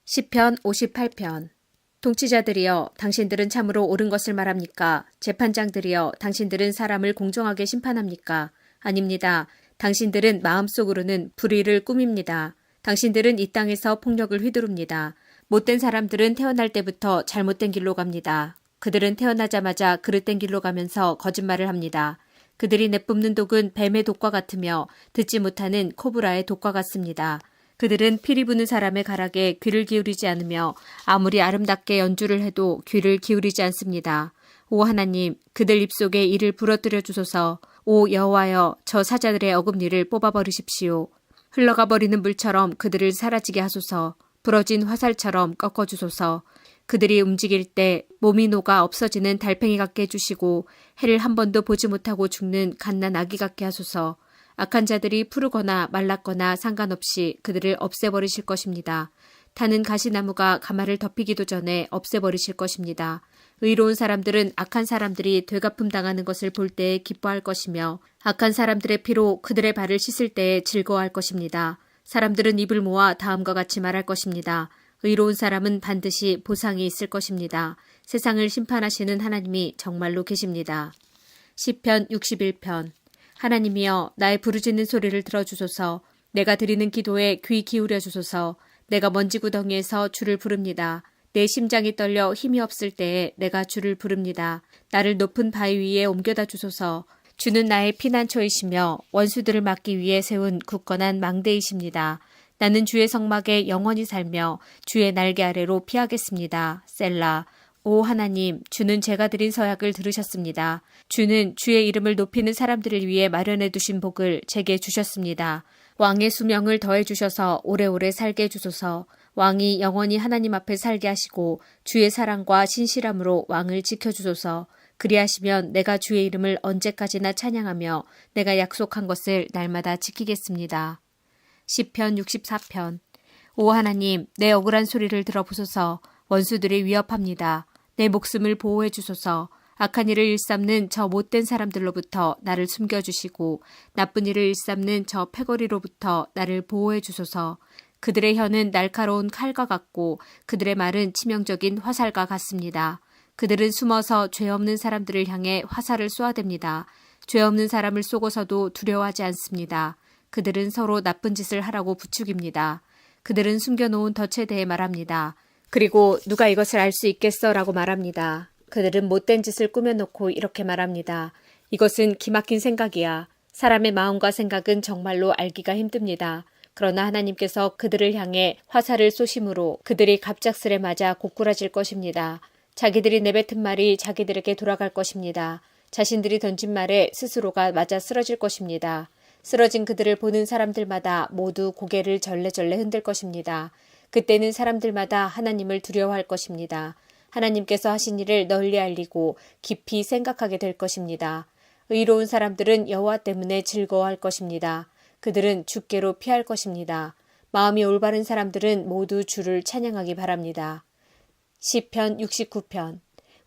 시편 58편. 통치자들이여, 당신들은 참으로 옳은 것을 말합니까? 재판장들이여, 당신들은 사람을 공정하게 심판합니까? 아닙니다. 당신들은 마음속으로는 불의를 꾸밉니다. 당신들은 이 땅에서 폭력을 휘두릅니다. 못된 사람들은 태어날 때부터 잘못된 길로 갑니다. 그들은 태어나자마자 그릇된 길로 가면서 거짓말을 합니다. 그들이 내뿜는 독은 뱀의 독과 같으며 듣지 못하는 코브라의 독과 같습니다. 그들은 피리 부는 사람의 가락에 귀를 기울이지 않으며 아무리 아름답게 연주를 해도 귀를 기울이지 않습니다. 오 하나님, 그들 입속에 이를 부러뜨려 주소서. 오 여호와여, 저 사자들의 어금니를 뽑아버리십시오. 흘러가 버리는 물처럼 그들을 사라지게 하소서. 부러진 화살처럼 꺾어주소서. 그들이 움직일 때 몸이 녹아 없어지는 달팽이 같게 해주시고 해를 한 번도 보지 못하고 죽는 갓난 아기 같게 하소서. 악한 자들이 푸르거나 말랐거나 상관없이 그들을 없애버리실 것입니다. 타는 가시나무가 가마를 덮이기도 전에 없애버리실 것입니다. 의로운 사람들은 악한 사람들이 되갚음 당하는 것을 볼 때에 기뻐할 것이며 악한 사람들의 피로 그들의 발을 씻을 때에 즐거워할 것입니다. 사람들은 입을 모아 다음과 같이 말할 것입니다. 의로운 사람은 반드시 보상이 있을 것입니다. 세상을 심판하시는 하나님이 정말로 계십니다. 시편 61편. 하나님이여, 나의 부르짖는 소리를 들어주소서. 내가 드리는 기도에 귀 기울여 주소서. 내가 먼지 구덩이에서 주를 부릅니다. 내 심장이 떨려 힘이 없을 때에 내가 주를 부릅니다. 나를 높은 바위 위에 옮겨다 주소서. 주는 나의 피난처이시며 원수들을 막기 위해 세운 굳건한 망대이십니다. 나는 주의 성막에 영원히 살며 주의 날개 아래로 피하겠습니다. 셀라. 오 하나님, 주는 제가 드린 서약을 들으셨습니다. 주는 주의 이름을 높이는 사람들을 위해 마련해 두신 복을 제게 주셨습니다. 왕의 수명을 더해 주셔서 오래오래 살게 해주소서. 왕이 영원히 하나님 앞에 살게 하시고 주의 사랑과 신실함으로 왕을 지켜주소서. 그리하시면 내가 주의 이름을 언제까지나 찬양하며 내가 약속한 것을 날마다 지키겠습니다. 시편 64편. 오 하나님, 내 억울한 소리를 들어보소서. 원수들이 위협합니다. 내 목숨을 보호해 주소서. 악한 일을 일삼는 저 못된 사람들로부터 나를 숨겨주시고 나쁜 일을 일삼는 저 패거리로부터 나를 보호해 주소서. 그들의 혀는 날카로운 칼과 같고 그들의 말은 치명적인 화살과 같습니다. 그들은 숨어서 죄 없는 사람들을 향해 화살을 쏘아댑니다. 죄 없는 사람을 쏘고서도 두려워하지 않습니다. 그들은 서로 나쁜 짓을 하라고 부추깁니다. 그들은 숨겨놓은 덫에 대해 말합니다. 그리고 누가 이것을 알 수 있겠어? 라고 말합니다. 그들은 못된 짓을 꾸며놓고 이렇게 말합니다. 이것은 기막힌 생각이야. 사람의 마음과 생각은 정말로 알기가 힘듭니다. 그러나 하나님께서 그들을 향해 화살을 쏘심으로 그들이 갑작스레 맞아 고꾸라질 것입니다. 자기들이 내뱉은 말이 자기들에게 돌아갈 것입니다. 자신들이 던진 말에 스스로가 맞아 쓰러질 것입니다. 쓰러진 그들을 보는 사람들마다 모두 고개를 절레절레 흔들 것입니다. 그때는 사람들마다 하나님을 두려워할 것입니다. 하나님께서 하신 일을 널리 알리고 깊이 생각하게 될 것입니다. 의로운 사람들은 여호와 때문에 즐거워할 것입니다. 그들은 주께로 피할 것입니다. 마음이 올바른 사람들은 모두 주를 찬양하기 바랍니다. 시편 69편.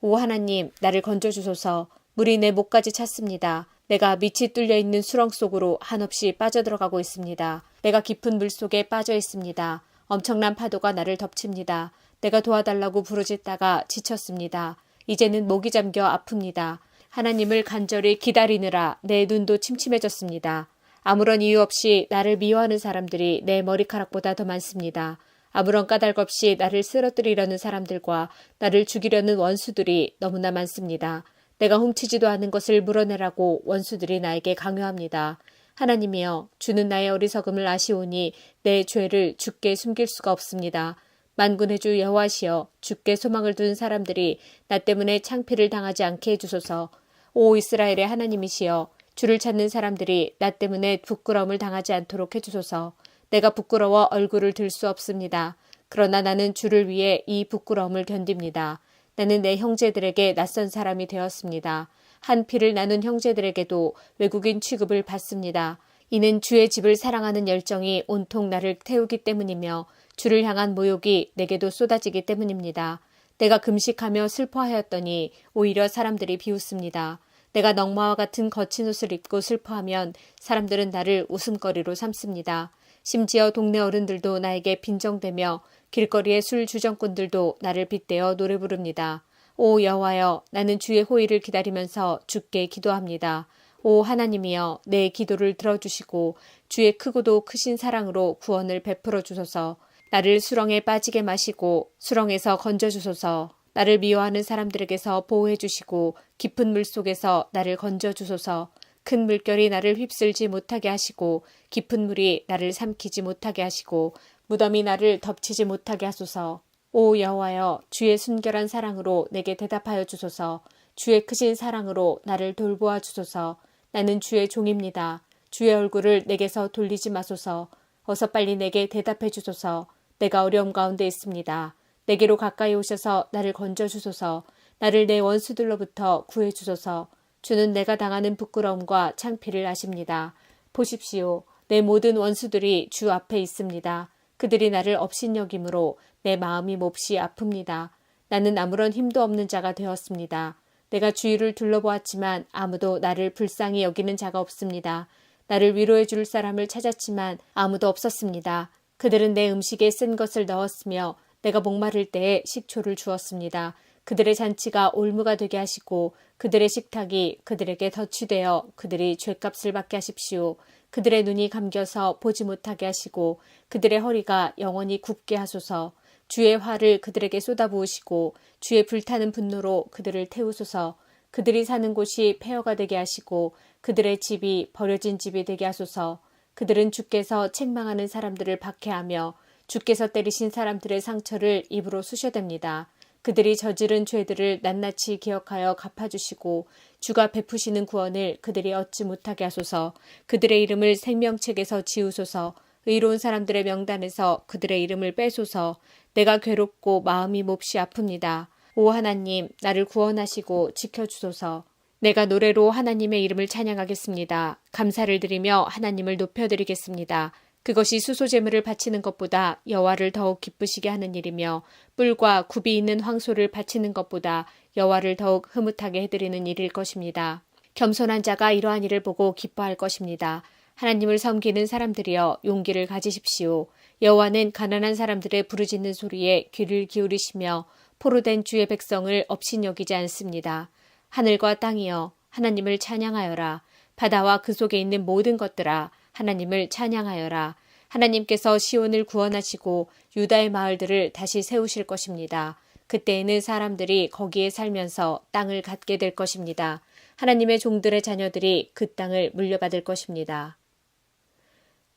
오 하나님, 나를 건져주소서. 물이 내 목까지 찼습니다. 내가 밑이 뚫려 있는 수렁 속으로 한없이 빠져들어가고 있습니다. 내가 깊은 물 속에 빠져 있습니다. 엄청난 파도가 나를 덮칩니다. 내가 도와달라고 부르짖다가 지쳤습니다. 이제는 목이 잠겨 아픕니다. 하나님을 간절히 기다리느라 내 눈도 침침해졌습니다. 아무런 이유 없이 나를 미워하는 사람들이 내 머리카락보다 더 많습니다. 아무런 까닭 없이 나를 쓰러뜨리려는 사람들과 나를 죽이려는 원수들이 너무나 많습니다. 내가 훔치지도 않은 것을 물어내라고 원수들이 나에게 강요합니다. 하나님이여, 주는 나의 어리석음을 아시오니 내 죄를 주께 숨길 수가 없습니다. 만군의 주 여호와시여, 주께 소망을 둔 사람들이 나 때문에 창피를 당하지 않게 해주소서. 오 이스라엘의 하나님이시여, 주를 찾는 사람들이 나 때문에 부끄러움을 당하지 않도록 해주소서. 내가 부끄러워 얼굴을 들 수 없습니다. 그러나 나는 주를 위해 이 부끄러움을 견딥니다. 나는 내 형제들에게 낯선 사람이 되었습니다. 한 피를 나눈 형제들에게도 외국인 취급을 받습니다. 이는 주의 집을 사랑하는 열정이 온통 나를 태우기 때문이며 주를 향한 모욕이 내게도 쏟아지기 때문입니다. 내가 금식하며 슬퍼하였더니 오히려 사람들이 비웃습니다. 내가 넝마와 같은 거친 옷을 입고 슬퍼하면 사람들은 나를 웃음거리로 삼습니다. 심지어 동네 어른들도 나에게 빈정대며 길거리의 술 주정꾼들도 나를 빗대어 노래 부릅니다. 오 여호와여, 나는 주의 호의를 기다리면서 주께 기도합니다. 오 하나님이여, 내 기도를 들어주시고 주의 크고도 크신 사랑으로 구원을 베풀어 주소서. 나를 수렁에 빠지게 마시고 수렁에서 건져주소서. 나를 미워하는 사람들에게서 보호해 주시고 깊은 물속에서 나를 건져주소서. 큰 물결이 나를 휩쓸지 못하게 하시고 깊은 물이 나를 삼키지 못하게 하시고 무덤이 나를 덮치지 못하게 하소서. 오 여호와여, 주의 순결한 사랑으로 내게 대답하여 주소서. 주의 크신 사랑으로 나를 돌보아 주소서. 나는 주의 종입니다. 주의 얼굴을 내게서 돌리지 마소서. 어서 빨리 내게 대답해 주소서. 내가 어려움 가운데 있습니다. 내게로 가까이 오셔서 나를 건져 주소서. 나를 내 원수들로부터 구해 주소서. 주는 내가 당하는 부끄러움과 창피를 아십니다. 보십시오. 내 모든 원수들이 주 앞에 있습니다. 그들이 나를 업신여김으로 내 마음이 몹시 아픕니다. 나는 아무런 힘도 없는 자가 되었습니다. 내가 주위를 둘러보았지만 아무도 나를 불쌍히 여기는 자가 없습니다. 나를 위로해 줄 사람을 찾았지만 아무도 없었습니다. 그들은 내 음식에 쓴 것을 넣었으며 내가 목마를 때에 식초를 주었습니다. 그들의 잔치가 올무가 되게 하시고 그들의 식탁이 그들에게 덧취되어 그들이 죗값을 받게 하십시오. 그들의 눈이 감겨서 보지 못하게 하시고 그들의 허리가 영원히 굽게 하소서. 주의 화를 그들에게 쏟아부으시고 주의 불타는 분노로 그들을 태우소서. 그들이 사는 곳이 폐허가 되게 하시고 그들의 집이 버려진 집이 되게 하소서. 그들은 주께서 책망하는 사람들을 박해하며 주께서 때리신 사람들의 상처를 입으로 쑤셔댑니다. 그들이 저지른 죄들을 낱낱이 기억하여 갚아주시고 주가 베푸시는 구원을 그들이 얻지 못하게 하소서. 그들의 이름을 생명책에서 지우소서. 의로운 사람들의 명단에서 그들의 이름을 빼소서. 내가 괴롭고 마음이 몹시 아픕니다. 오 하나님, 나를 구원하시고 지켜주소서. 내가 노래로 하나님의 이름을 찬양하겠습니다. 감사를 드리며 하나님을 높여드리겠습니다. 그것이 수소제물을 바치는 것보다 여호와를 더욱 기쁘시게 하는 일이며 뿔과 굽이 있는 황소를 바치는 것보다 여호와를 더욱 흐뭇하게 해드리는 일일 것입니다. 겸손한 자가 이러한 일을 보고 기뻐할 것입니다. 하나님을 섬기는 사람들이여 용기를 가지십시오. 여호와는 가난한 사람들의 부르짖는 소리에 귀를 기울이시며 포로된 주의 백성을 업신여기지 않습니다. 하늘과 땅이여 하나님을 찬양하여라. 바다와 그 속에 있는 모든 것들아 하나님을 찬양하여라. 하나님께서 시온을 구원하시고 유다의 마을들을 다시 세우실 것입니다. 그때에는 사람들이 거기에 살면서 땅을 갖게 될 것입니다. 하나님의 종들의 자녀들이 그 땅을 물려받을 것입니다.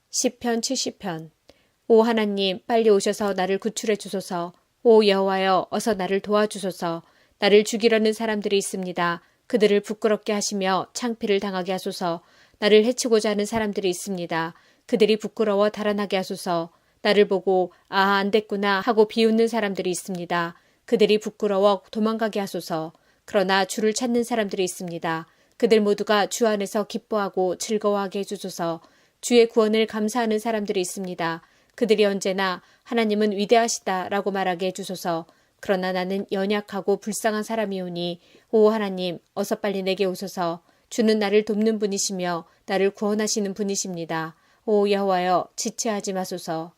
시편 70편. 오 하나님, 빨리 오셔서 나를 구출해 주소서. 오 여호와여, 어서 나를 도와주소서. 나를 죽이려는 사람들이 있습니다. 그들을 부끄럽게 하시며 창피를 당하게 하소서. 나를 해치고자 하는 사람들이 있습니다. 그들이 부끄러워 달아나게 하소서. 나를 보고 아, 안 됐구나 하고 비웃는 사람들이 있습니다. 그들이 부끄러워 도망가게 하소서. 그러나 주를 찾는 사람들이 있습니다. 그들 모두가 주 안에서 기뻐하고 즐거워하게 해주소서. 주의 구원을 감사하는 사람들이 있습니다. 그들이 언제나 하나님은 위대하시다 라고 말하게 해주소서. 그러나 나는 연약하고 불쌍한 사람이오니 오 하나님, 어서 빨리 내게 오소서. 주는 나를 돕는 분이시며 나를 구원하시는 분이십니다. 오 여호와여, 지체하지 마소서.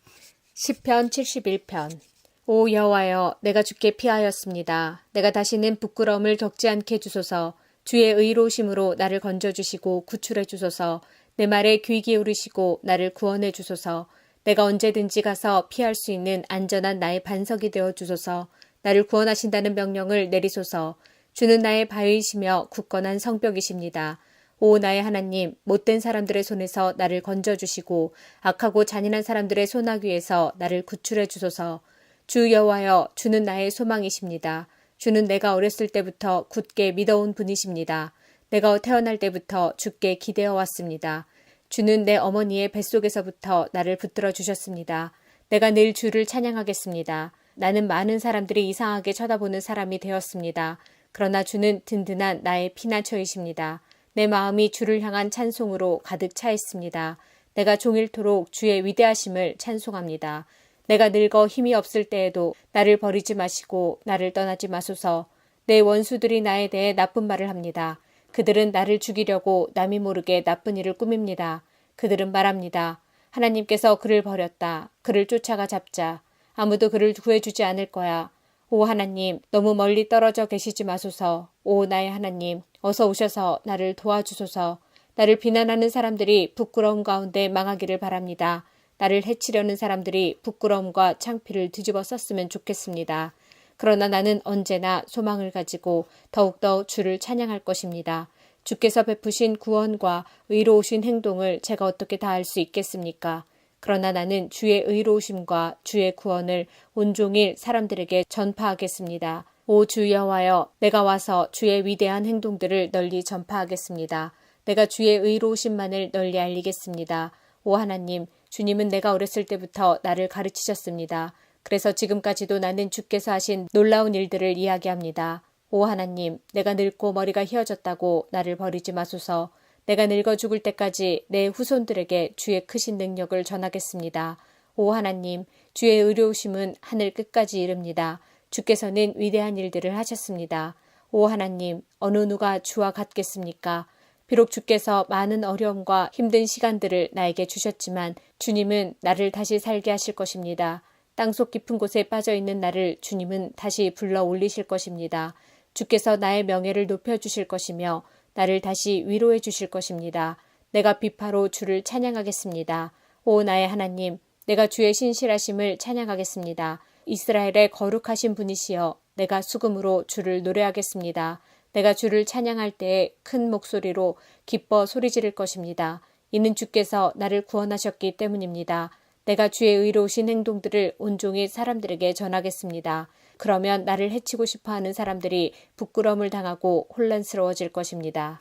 시편 71편. 오 여호와여, 내가 주께 피하였습니다. 내가 다시는 부끄러움을 겪지 않게 해주소서. 주의 의로우심으로 나를 건져주시고 구출해 주소서. 내 말에 귀 기울이시고 나를 구원해 주소서. 내가 언제든지 가서 피할 수 있는 안전한 나의 반석이 되어 주소서. 나를 구원하신다는 명령을 내리소서. 주는 나의 바위이시며 굳건한 성벽이십니다. 오 나의 하나님, 못된 사람들의 손에서 나를 건져주시고 악하고 잔인한 사람들의 소나귀에서 나를 구출해 주소서. 주 여호와여, 주는 나의 소망이십니다. 주는 내가 어렸을 때부터 굳게 믿어온 분이십니다. 내가 태어날 때부터 주께 기대어 왔습니다. 주는 내 어머니의 뱃속에서부터 나를 붙들어 주셨습니다. 내가 늘 주를 찬양하겠습니다. 나는 많은 사람들이 이상하게 쳐다보는 사람이 되었습니다. 그러나 주는 든든한 나의 피난처이십니다. 내 마음이 주를 향한 찬송으로 가득 차 있습니다. 내가 종일토록 주의 위대하심을 찬송합니다. 내가 늙어 힘이 없을 때에도 나를 버리지 마시고 나를 떠나지 마소서. 내 원수들이 나에 대해 나쁜 말을 합니다. 그들은 나를 죽이려고 남이 모르게 나쁜 일을 꾸밉니다. 그들은 말합니다. 하나님께서 그를 버렸다. 그를 쫓아가 잡자. 아무도 그를 구해주지 않을 거야. 오 하나님, 너무 멀리 떨어져 계시지 마소서. 오 나의 하나님, 어서 오셔서 나를 도와주소서. 나를 비난하는 사람들이 부끄러움 가운데 망하기를 바랍니다. 나를 해치려는 사람들이 부끄러움과 창피를 뒤집어 썼으면 좋겠습니다. 그러나 나는 언제나 소망을 가지고 더욱더 주를 찬양할 것입니다. 주께서 베푸신 구원과 의로우신 행동을 제가 어떻게 다 할 수 있겠습니까? 그러나 나는 주의 의로우심과 주의 구원을 온종일 사람들에게 전파하겠습니다. 오 주 여호와여, 내가 와서 주의 위대한 행동들을 널리 전파하겠습니다. 내가 주의 의로우심만을 널리 알리겠습니다. 오 하나님, 주님은 내가 어렸을 때부터 나를 가르치셨습니다. 그래서 지금까지도 나는 주께서 하신 놀라운 일들을 이야기합니다. 오 하나님, 내가 늙고 머리가 휘어졌다고 나를 버리지 마소서. 내가 늙어 죽을 때까지 내 후손들에게 주의 크신 능력을 전하겠습니다. 오 하나님, 주의 의로우심은 하늘 끝까지 이릅니다. 주께서는 위대한 일들을 하셨습니다. 오 하나님, 어느 누가 주와 같겠습니까? 비록 주께서 많은 어려움과 힘든 시간들을 나에게 주셨지만 주님은 나를 다시 살게 하실 것입니다. 땅속 깊은 곳에 빠져있는 나를 주님은 다시 불러 올리실 것입니다. 주께서 나의 명예를 높여주실 것이며 나를 다시 위로해 주실 것입니다. 내가 비파로 주를 찬양하겠습니다. 오 나의 하나님, 내가 주의 신실하심을 찬양하겠습니다. 이스라엘의 거룩하신 분이시여, 내가 수금으로 주를 노래하겠습니다. 내가 주를 찬양할 때에 큰 목소리로 기뻐 소리 지를 것입니다. 이는 주께서 나를 구원하셨기 때문입니다. 내가 주의 의로우신 행동들을 온종일 사람들에게 전하겠습니다. 그러면 나를 해치고 싶어하는 사람들이 부끄러움을 당하고 혼란스러워질 것입니다.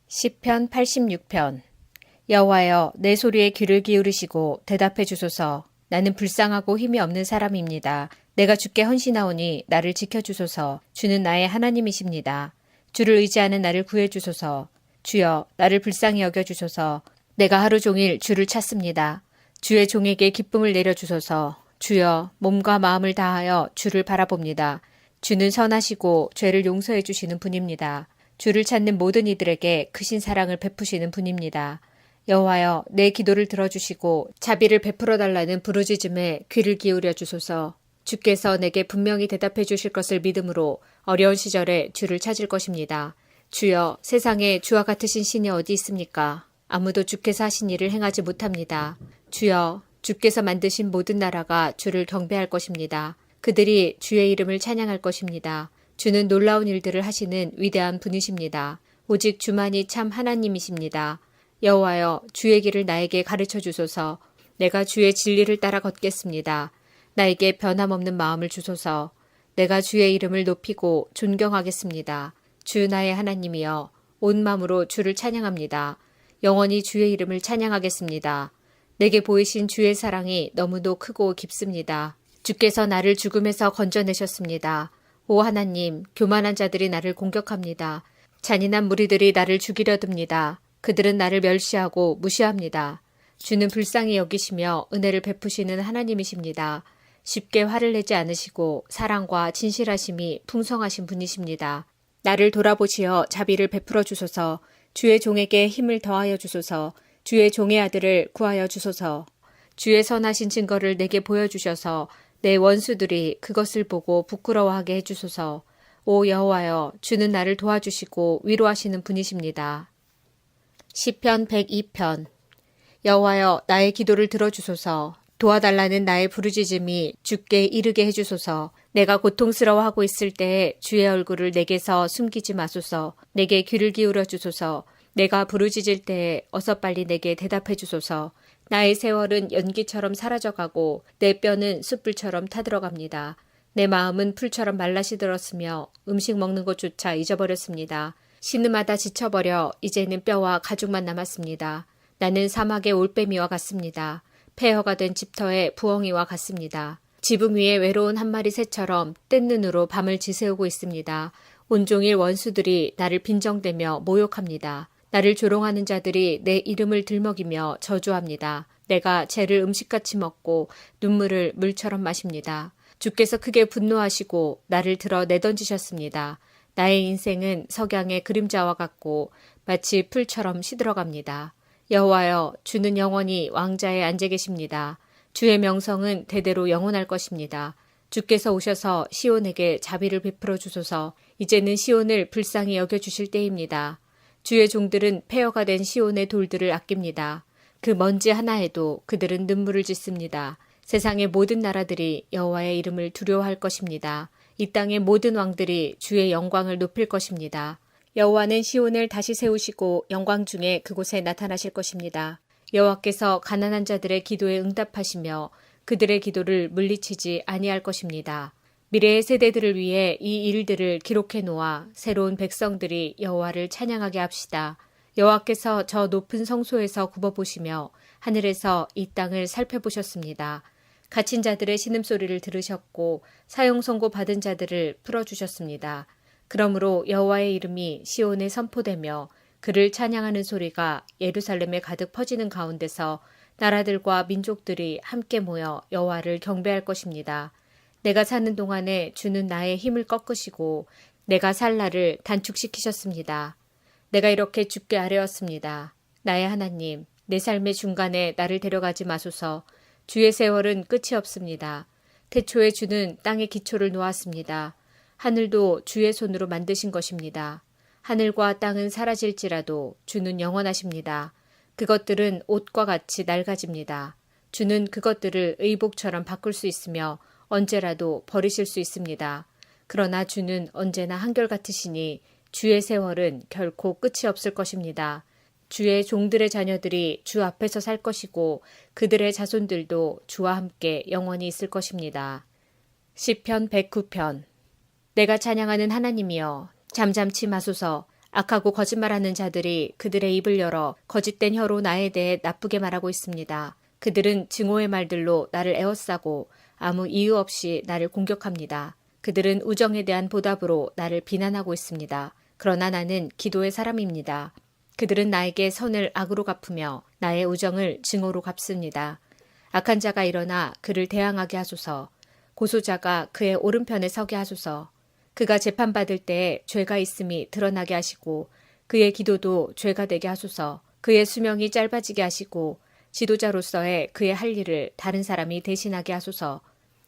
시편 86편. 여호와여, 내 소리에 귀를 기울이시고 대답해 주소서. 나는 불쌍하고 힘이 없는 사람입니다. 내가 주께 헌신하오니 나를 지켜주소서. 주는 나의 하나님이십니다. 주를 의지하는 나를 구해주소서. 주여, 나를 불쌍히 여겨주소서. 내가 하루 종일 주를 찾습니다. 주의 종에게 기쁨을 내려주소서. 주여, 몸과 마음을 다하여 주를 바라봅니다. 주는 선하시고 죄를 용서해 주시는 분입니다. 주를 찾는 모든 이들에게 크신 사랑을 베푸시는 분입니다. 여호와여, 내 기도를 들어주시고 자비를 베풀어 달라는 부르짖음에 귀를 기울여 주소서. 주께서 내게 분명히 대답해 주실 것을 믿음으로 어려운 시절에 주를 찾을 것입니다. 주여, 세상에 주와 같으신 신이 어디 있습니까? 아무도 주께서 하신 일을 행하지 못합니다. 주여, 주께서 만드신 모든 나라가 주를 경배할 것입니다. 그들이 주의 이름을 찬양할 것입니다. 주는 놀라운 일들을 하시는 위대한 분이십니다. 오직 주만이 참 하나님이십니다. 여호와여, 주의 길을 나에게 가르쳐 주소서. 내가 주의 진리를 따라 걷겠습니다. 나에게 변함없는 마음을 주소서. 내가 주의 이름을 높이고 존경하겠습니다. 주 나의 하나님이여, 온 마음으로 주를 찬양합니다. 영원히 주의 이름을 찬양하겠습니다. 내게 보이신 주의 사랑이 너무도 크고 깊습니다. 주께서 나를 죽음에서 건져내셨습니다. 오 하나님, 교만한 자들이 나를 공격합니다. 잔인한 무리들이 나를 죽이려 듭니다. 그들은 나를 멸시하고 무시합니다. 주는 불쌍히 여기시며 은혜를 베푸시는 하나님이십니다. 쉽게 화를 내지 않으시고 사랑과 진실하심이 풍성하신 분이십니다. 나를 돌아보시어 자비를 베풀어 주소서. 주의 종에게 힘을 더하여 주소서. 주의 종의 아들을 구하여 주소서. 주의 선하신 증거를 내게 보여주셔서 내 원수들이 그것을 보고 부끄러워하게 해주소서. 오 여호와여, 주는 나를 도와주시고 위로하시는 분이십니다. 시편 102편. 여호와여, 나의 기도를 들어주소서. 도와달라는 나의 부르짖음이 주께 이르게 해주소서. 내가 고통스러워하고 있을 때에 주의 얼굴을 내게서 숨기지 마소서. 내게 귀를 기울여 주소서. 내가 부르짖을 때에 어서 빨리 내게 대답해 주소서. 나의 세월은 연기처럼 사라져가고 내 뼈는 숯불처럼 타들어갑니다. 내 마음은 풀처럼 말라시들었으며 음식 먹는 것조차 잊어버렸습니다. 신음하다 지쳐버려 이제는 뼈와 가죽만 남았습니다. 나는 사막의 올빼미와 같습니다. 폐허가 된 집터의 부엉이와 같습니다. 지붕 위에 외로운 한 마리 새처럼 뜬 눈으로 밤을 지새우고 있습니다. 온종일 원수들이 나를 빈정대며 모욕합니다. 나를 조롱하는 자들이 내 이름을 들먹이며 저주합니다. 내가 죄를 음식같이 먹고 눈물을 물처럼 마십니다. 주께서 크게 분노하시고 나를 들어 내던지셨습니다. 나의 인생은 석양의 그림자와 같고 마치 풀처럼 시들어갑니다. 여호와여, 주는 영원히 왕자에 앉아 계십니다. 주의 명성은 대대로 영원할 것입니다. 주께서 오셔서 시온에게 자비를 베풀어 주소서. 이제는 시온을 불쌍히 여겨 주실 때입니다. 주의 종들은 폐허가 된 시온의 돌들을 아낍니다. 그 먼지 하나에도 그들은 눈물을 짓습니다. 세상의 모든 나라들이 여호와의 이름을 두려워할 것입니다. 이 땅의 모든 왕들이 주의 영광을 높일 것입니다. 여호와는 시온을 다시 세우시고 영광 중에 그곳에 나타나실 것입니다. 여호와께서 가난한 자들의 기도에 응답하시며 그들의 기도를 물리치지 아니할 것입니다. 미래의 세대들을 위해 이 일들을 기록해 놓아 새로운 백성들이 여호와를 찬양하게 합시다. 여호와께서 저 높은 성소에서 굽어보시며 하늘에서 이 땅을 살펴보셨습니다. 갇힌 자들의 신음소리를 들으셨고 사형 선고 받은 자들을 풀어주셨습니다. 그러므로 여호와의 이름이 시온에 선포되며 그를 찬양하는 소리가 예루살렘에 가득 퍼지는 가운데서 나라들과 민족들이 함께 모여 여호와를 경배할 것입니다. 내가 사는 동안에 주는 나의 힘을 꺾으시고 내가 살 날을 단축시키셨습니다. 내가 이렇게 죽게 아뢰었습니다. 나의 하나님, 내 삶의 중간에 나를 데려가지 마소서. 주의 세월은 끝이 없습니다. 태초에 주는 땅의 기초를 놓았습니다. 하늘도 주의 손으로 만드신 것입니다. 하늘과 땅은 사라질지라도 주는 영원하십니다. 그것들은 옷과 같이 낡아집니다. 주는 그것들을 의복처럼 바꿀 수 있으며 언제라도 버리실 수 있습니다. 그러나 주는 언제나 한결같으시니 주의 세월은 결코 끝이 없을 것입니다. 주의 종들의 자녀들이 주 앞에서 살 것이고 그들의 자손들도 주와 함께 영원히 있을 것입니다. 시편 109편. 내가 찬양하는 하나님이여, 잠잠치 마소서. 악하고 거짓말하는 자들이 그들의 입을 열어 거짓된 혀로 나에 대해 나쁘게 말하고 있습니다. 그들은 증오의 말들로 나를 에워싸고 아무 이유 없이 나를 공격합니다. 그들은 우정에 대한 보답으로 나를 비난하고 있습니다. 그러나 나는 기도의 사람입니다. 그들은 나에게 선을 악으로 갚으며 나의 우정을 증오로 갚습니다. 악한 자가 일어나 그를 대항하게 하소서. 고소자가 그의 오른편에 서게 하소서. 그가 재판받을 때에 죄가 있음이 드러나게 하시고 그의 기도도 죄가 되게 하소서. 그의 수명이 짧아지게 하시고 지도자로서의 그의 할 일을 다른 사람이 대신하게 하소서.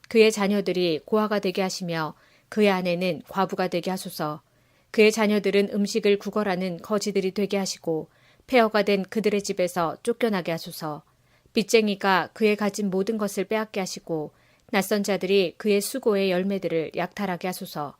그의 자녀들이 고아가 되게 하시며 그의 아내는 과부가 되게 하소서. 그의 자녀들은 음식을 구걸하는 거지들이 되게 하시고 폐허가 된 그들의 집에서 쫓겨나게 하소서. 빚쟁이가 그의 가진 모든 것을 빼앗게 하시고 낯선 자들이 그의 수고의 열매들을 약탈하게 하소서.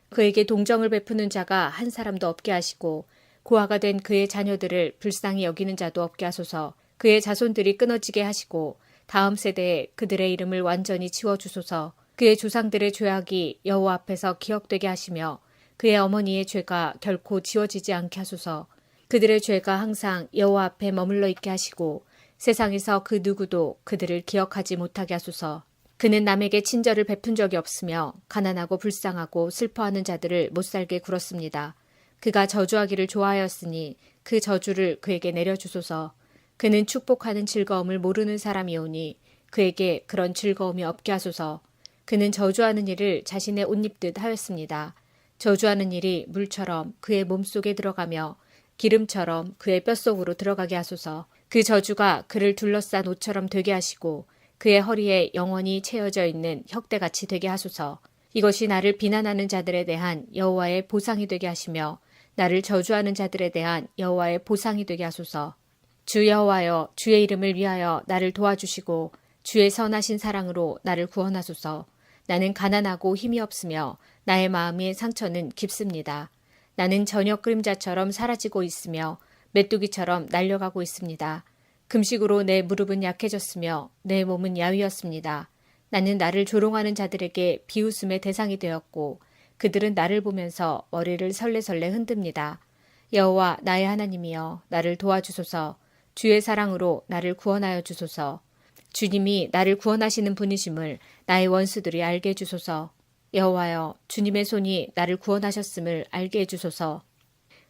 그에게 동정을 베푸는 자가 한 사람도 없게 하시고 고아가 된 그의 자녀들을 불쌍히 여기는 자도 없게 하소서. 그의 자손들이 끊어지게 하시고 다음 세대에 그들의 이름을 완전히 지워주소서. 그의 조상들의 죄악이 여호와 앞에서 기억되게 하시며 그의 어머니의 죄가 결코 지워지지 않게 하소서. 그들의 죄가 항상 여호와 앞에 머물러 있게 하시고 세상에서 그 누구도 그들을 기억하지 못하게 하소서. 그는 남에게 친절을 베푼 적이 없으며 가난하고 불쌍하고 슬퍼하는 자들을 못살게 굴었습니다. 그가 저주하기를 좋아하였으니 그 저주를 그에게 내려주소서. 그는 축복하는 즐거움을 모르는 사람이오니 그에게 그런 즐거움이 없게 하소서. 그는 저주하는 일을 자신의 옷 입듯 하였습니다. 저주하는 일이 물처럼 그의 몸속에 들어가며 기름처럼 그의 뼛속으로 들어가게 하소서. 그 저주가 그를 둘러싼 옷처럼 되게 하시고 그의 허리에 영원히 채어져 있는 혁대같이 되게 하소서. 이것이 나를 비난하는 자들에 대한 여호와의 보상이 되게 하시며 나를 저주하는 자들에 대한 여호와의 보상이 되게 하소서. 주 여호와여, 주의 이름을 위하여 나를 도와주시고 주의 선하신 사랑으로 나를 구원하소서. 나는 가난하고 힘이 없으며 나의 마음의 상처는 깊습니다. 나는 저녁 그림자처럼 사라지고 있으며 메뚜기처럼 날려가고 있습니다. 금식으로 내 무릎은 약해졌으며 내 몸은 야위었습니다. 나는 나를 조롱하는 자들에게 비웃음의 대상이 되었고 그들은 나를 보면서 머리를 설레설레 흔듭니다. 여호와 나의 하나님이여, 나를 도와주소서. 주의 사랑으로 나를 구원하여 주소서. 주님이 나를 구원하시는 분이심을 나의 원수들이 알게 해주소서. 여호와여, 주님의 손이 나를 구원하셨음을 알게 해주소서.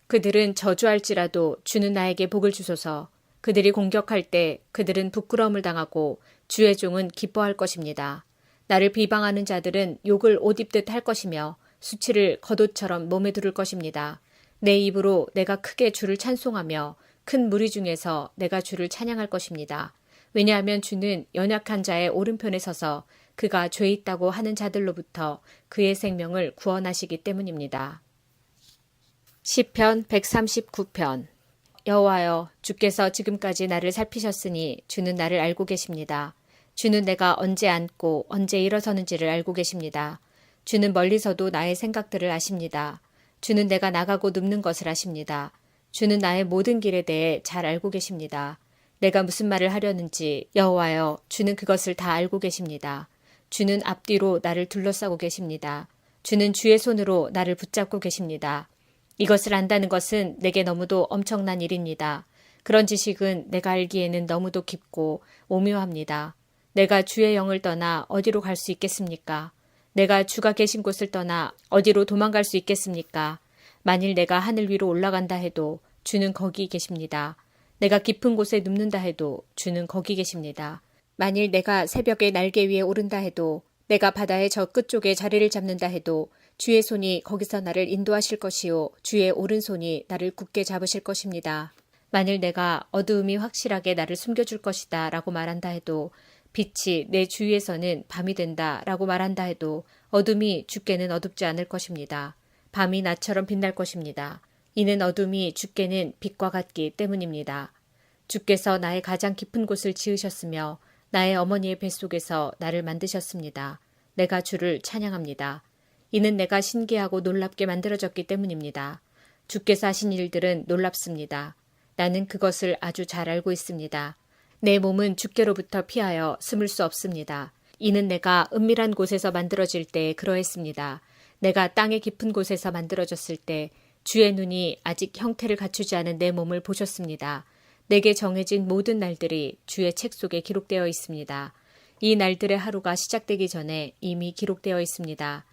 그들은 저주할지라도 주는 나에게 복을 주소서. 그들이 공격할 때 그들은 부끄러움을 당하고 주의 종은 기뻐할 것입니다. 나를 비방하는 자들은 욕을 옷 입듯 할 것이며 수치를 겉옷처럼 몸에 두를 것입니다. 내 입으로 내가 크게 주를 찬송하며 큰 무리 중에서 내가 주를 찬양할 것입니다. 왜냐하면 주는 연약한 자의 오른편에 서서 그가 죄 있다고 하는 자들로부터 그의 생명을 구원하시기 때문입니다. 시편 139편. 여호와여, 주께서 지금까지 나를 살피셨으니 주는 나를 알고 계십니다. 주는 내가 언제 앉고 언제 일어서는지를 알고 계십니다. 주는 멀리서도 나의 생각들을 아십니다. 주는 내가 나가고 눕는 것을 아십니다. 주는 나의 모든 길에 대해 잘 알고 계십니다. 내가 무슨 말을 하려는지 여호와여, 주는 그것을 다 알고 계십니다. 주는 앞뒤로 나를 둘러싸고 계십니다. 주는 주의 손으로 나를 붙잡고 계십니다. 이것을 안다는 것은 내게 너무도 엄청난 일입니다. 그런 지식은 내가 알기에는 너무도 깊고 오묘합니다. 내가 주의 영을 떠나 어디로 갈 수 있겠습니까? 내가 주가 계신 곳을 떠나 어디로 도망갈 수 있겠습니까? 만일 내가 하늘 위로 올라간다 해도 주는 거기 계십니다. 내가 깊은 곳에 눕는다 해도 주는 거기 계십니다. 만일 내가 새벽에 날개 위에 오른다 해도 내가 바다의 저 끝쪽에 자리를 잡는다 해도 주의 손이 거기서 나를 인도하실 것이요 주의 오른손이 나를 굳게 잡으실 것입니다. 만일 내가 어두움이 확실하게 나를 숨겨줄 것이다 라고 말한다 해도 빛이 내 주위에서는 밤이 된다 라고 말한다 해도 어둠이 주께는 어둡지 않을 것입니다. 밤이 나처럼 빛날 것입니다. 이는 어둠이 주께는 빛과 같기 때문입니다. 주께서 나의 가장 깊은 곳을 지으셨으며 나의 어머니의 뱃속에서 나를 만드셨습니다. 내가 주를 찬양합니다. 이는 내가 신기하고 놀랍게 만들어졌기 때문입니다. 주께서 하신 일들은 놀랍습니다. 나는 그것을 아주 잘 알고 있습니다. 내 몸은 주께로부터 피하여 숨을 수 없습니다. 이는 내가 은밀한 곳에서 만들어질 때 그러했습니다. 내가 땅의 깊은 곳에서 만들어졌을 때 주의 눈이 아직 형태를 갖추지 않은 내 몸을 보셨습니다. 내게 정해진 모든 날들이 주의 책 속에 기록되어 있습니다. 이 날들의 하루가 시작되기 전에 이미 기록되어 있습니다.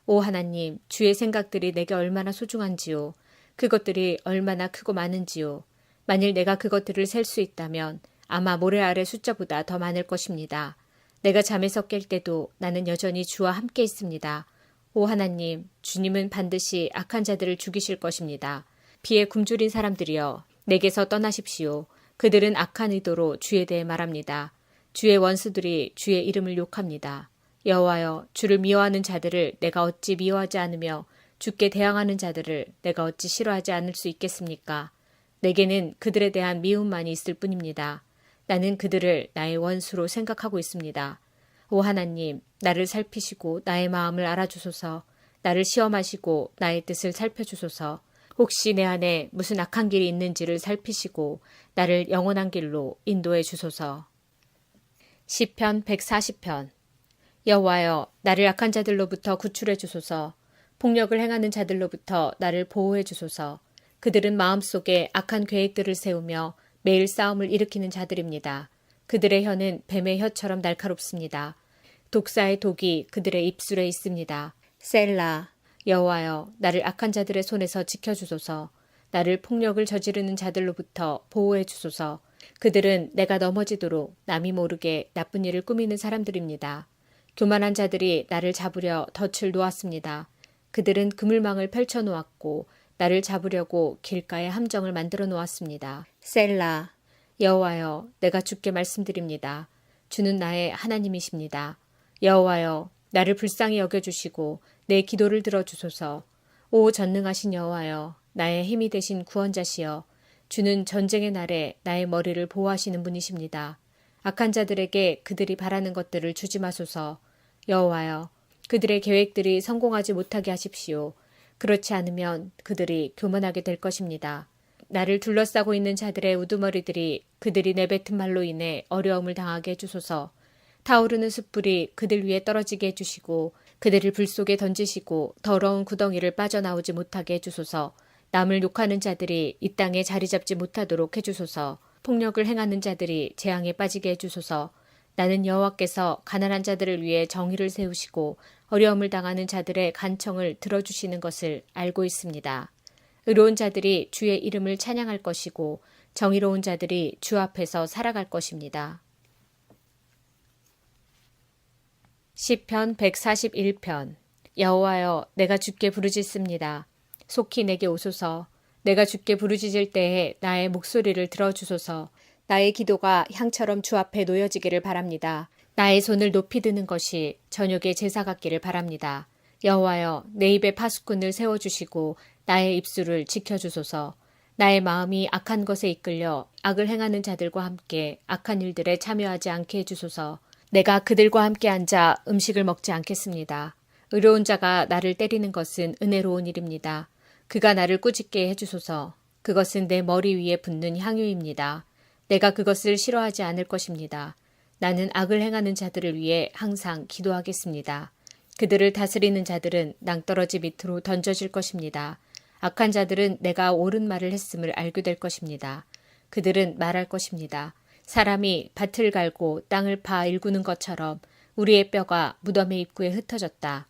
오 하나님, 주의 생각들이 내게 얼마나 소중한지요. 그것들이 얼마나 크고 많은지요. 만일 내가 그것들을 셀 수 있다면 아마 모래 아래 숫자보다 더 많을 것입니다. 내가 잠에서 깰 때도 나는 여전히 주와 함께 있습니다. 오 하나님, 주님은 반드시 악한 자들을 죽이실 것입니다. 피에 굶주린 사람들이여, 내게서 떠나십시오. 그들은 악한 의도로 주에 대해 말합니다. 주의 원수들이 주의 이름을 욕합니다. 여호와여, 주를 미워하는 자들을 내가 어찌 미워하지 않으며 주께 대항하는 자들을 내가 어찌 싫어하지 않을 수 있겠습니까? 내게는 그들에 대한 미움만이 있을 뿐입니다. 나는 그들을 나의 원수로 생각하고 있습니다. 오 하나님, 나를 살피시고 나의 마음을 알아주소서. 나를 시험하시고 나의 뜻을 살펴주소서. 혹시 내 안에 무슨 악한 길이 있는지를 살피시고 나를 영원한 길로 인도해 주소서. 시편 140편. 여호와여, 나를 악한 자들로부터 구출해 주소서. 폭력을 행하는 자들로부터 나를 보호해 주소서. 그들은 마음속에 악한 계획들을 세우며 매일 싸움을 일으키는 자들입니다. 그들의 혀는 뱀의 혀처럼 날카롭습니다. 독사의 독이 그들의 입술에 있습니다. 셀라. 여호와여, 나를 악한 자들의 손에서 지켜주소서. 나를 폭력을 저지르는 자들로부터 보호해 주소서. 그들은 내가 넘어지도록 남이 모르게 나쁜 일을 꾸미는 사람들입니다. 교만한 자들이 나를 잡으려 덫을 놓았습니다. 그들은 그물망을 펼쳐 놓았고 나를 잡으려고 길가에 함정을 만들어 놓았습니다. 셀라. 여호와여, 내가 주께 말씀드립니다. 주는 나의 하나님이십니다. 여호와여, 나를 불쌍히 여겨주시고 내 기도를 들어주소서. 오 전능하신 여호와여, 나의 힘이 되신 구원자시여, 주는 전쟁의 날에 나의 머리를 보호하시는 분이십니다. 악한 자들에게 그들이 바라는 것들을 주지 마소서. 여호와여, 그들의 계획들이 성공하지 못하게 하십시오. 그렇지 않으면 그들이 교만하게 될 것입니다. 나를 둘러싸고 있는 자들의 우두머리들이 그들이 내뱉은 말로 인해 어려움을 당하게 해주소서. 타오르는 숯불이 그들 위에 떨어지게 해주시고 그들을 불 속에 던지시고 더러운 구덩이를 빠져나오지 못하게 해주소서. 남을 욕하는 자들이 이 땅에 자리 잡지 못하도록 해주소서. 폭력을 행하는 자들이 재앙에 빠지게 해주소서. 나는 여호와께서 가난한 자들을 위해 정의를 세우시고 어려움을 당하는 자들의 간청을 들어주시는 것을 알고 있습니다. 의로운 자들이 주의 이름을 찬양할 것이고 정의로운 자들이 주 앞에서 살아갈 것입니다. 시편 141편. 여호와여, 내가 주께 부르짖습니다. 속히 내게 오소서. 내가 주께 부르짖을 때에 나의 목소리를 들어주소서. 나의 기도가 향처럼 주 앞에 놓여지기를 바랍니다. 나의 손을 높이 드는 것이 저녁의 제사 같기를 바랍니다. 여호와여, 내 입에 파수꾼을 세워주시고 나의 입술을 지켜주소서. 나의 마음이 악한 것에 이끌려 악을 행하는 자들과 함께 악한 일들에 참여하지 않게 해주소서. 내가 그들과 함께 앉아 음식을 먹지 않겠습니다. 의로운 자가 나를 때리는 것은 은혜로운 일입니다. 그가 나를 꾸짖게 해주소서. 그것은 내 머리 위에 붓는 향유입니다. 내가 그것을 싫어하지 않을 것입니다. 나는 악을 행하는 자들을 위해 항상 기도하겠습니다. 그들을 다스리는 자들은 낭떠러지 밑으로 던져질 것입니다. 악한 자들은 내가 옳은 말을 했음을 알게 될 것입니다. 그들은 말할 것입니다. 사람이 밭을 갈고 땅을 파 일구는 것처럼 우리의 뼈가 무덤의 입구에 흩어졌다.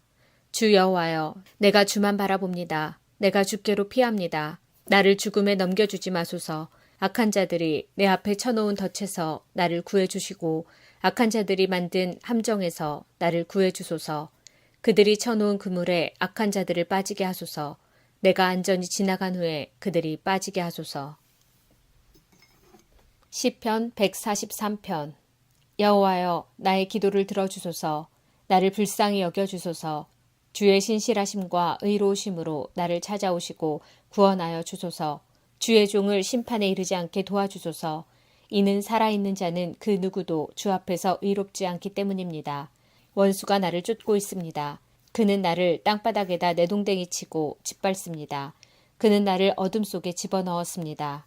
주 여호와여, 내가 주만 바라봅니다. 내가 주께로 피합니다. 나를 죽음에 넘겨주지 마소서. 악한 자들이 내 앞에 쳐놓은 덫에서 나를 구해주시고 악한 자들이 만든 함정에서 나를 구해주소서. 그들이 쳐놓은 그물에 악한 자들을 빠지게 하소서. 내가 안전히 지나간 후에 그들이 빠지게 하소서. 시편 143편. 여호와여, 나의 기도를 들어주소서. 나를 불쌍히 여겨주소서. 주의 신실하심과 의로우심으로 나를 찾아오시고 구원하여 주소서. 주의 종을 심판에 이르지 않게 도와주소서. 이는 살아있는 자는 그 누구도 주 앞에서 의롭지 않기 때문입니다. 원수가 나를 쫓고 있습니다. 그는 나를 땅바닥에다 내동댕이 치고 짓밟습니다. 그는 나를 어둠 속에 집어넣었습니다.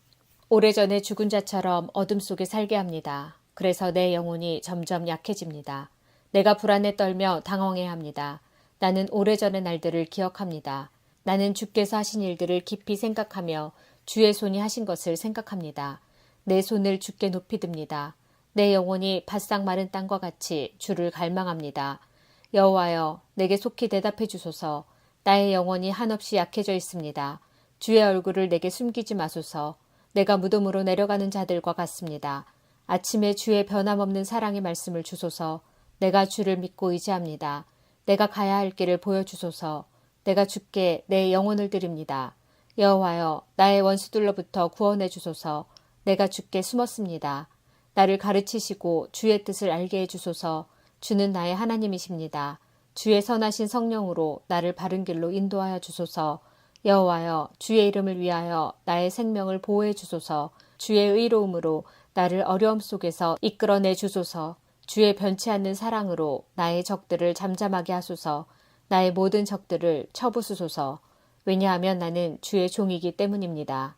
오래전에 죽은 자처럼 어둠 속에 살게 합니다. 그래서 내 영혼이 점점 약해집니다. 내가 불안에 떨며 당황해합니다. 나는 오래전의 날들을 기억합니다. 나는 주께서 하신 일들을 깊이 생각하며 주의 손이 하신 것을 생각합니다. 내 손을 주께 높이 듭니다. 내 영혼이 바싹 마른 땅과 같이 주를 갈망합니다. 여호와여, 내게 속히 대답해 주소서. 나의 영혼이 한없이 약해져 있습니다. 주의 얼굴을 내게 숨기지 마소서. 내가 무덤으로 내려가는 자들과 같습니다. 아침에 주의 변함없는 사랑의 말씀을 주소서. 내가 주를 믿고 의지합니다. 내가 가야 할 길을 보여주소서. 내가 주께 내 영혼을 드립니다. 여호와여, 나의 원수들로부터 구원해 주소서. 내가 주께 숨었습니다. 나를 가르치시고 주의 뜻을 알게 해주소서. 주는 나의 하나님이십니다. 주의 선하신 성령으로 나를 바른 길로 인도하여 주소서. 여호와여, 주의 이름을 위하여 나의 생명을 보호해 주소서. 주의 의로움으로 나를 어려움 속에서 이끌어내 주소서. 주의 변치 않는 사랑으로 나의 적들을 잠잠하게 하소서. 나의 모든 적들을 쳐부수소서. 왜냐하면 나는 주의 종이기 때문입니다.